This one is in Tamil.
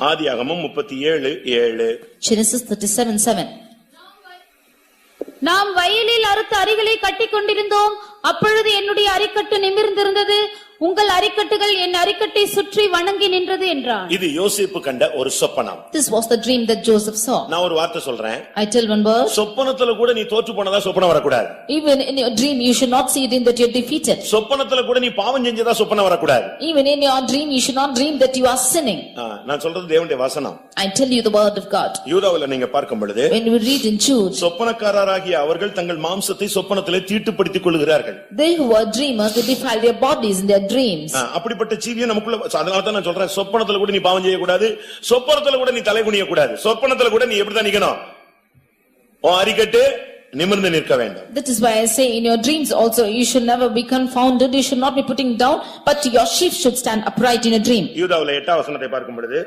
ஆதியாகமம் 37:7. Genesis 37:7. நாம் வயலில் அறுத்த அரிகளை கட்டிக் கொண்டிருந்தோம். அப்பொழுது என்னுடைய அரிக்கட்டு நிமிர்ந்திருந்தது, உங்கள் அரிக்கட்டுகள் என் அரிக்கட்டை சுற்றி வணங்கி நின்றது என்றான். இது யோசேப்பு கண்ட ஒரு சொப்பனம். This was the dream that Joseph saw. நான் ஒரு வார்த்தை சொல்றேன். I tell one word. சொப்பனத்துல கூட நீ தோற்று போனதா சொப்பனம் வரக்கூடாது. Even in your dream you should not see it in that you are defeated. சொப்பனத்துல கூட நீ பாவம் செஞ்சதா சொப்பனம் வரக்கூடாது. Even in your dream you should not dream that you are sinning. நான் சொல்றது தேவனுடைய வசனம். I tell you the word of God. யூதாவில நீங்க பார்க்கும் பொழுது when we read in Jude, சொப்பனக்காரராகிய அவர்கள் தங்கள் மாம்சத்தை சொப்பனத்திலே தீட்டுப்படுத்திக் கொள்கிறார்கள். They who are dreamers they defile their bodies in their dreams. அப்படிப்பட்ட ஜீவியம் நமக்குள்ள. அதனால தான் நான் சொல்றேன், சொப்பனத்துல கூட நீ பாவம் செய்ய கூடாது, சொப்பனத்துல கூட நீ தலை குனிய கூடாது. சொப்பனத்துல கூட நீ எப்படி தான் நிக்கணும், உன் அரிக்கட்டு நிமிர்ந்து நிற்க வேண்டும். That is why I say in your dreams also you should never be confounded, you should not be putting down, but your sheep should stand upright in a dream. யூதாவில 8ஆம் வசனத்தை பார்க்கும் பொழுது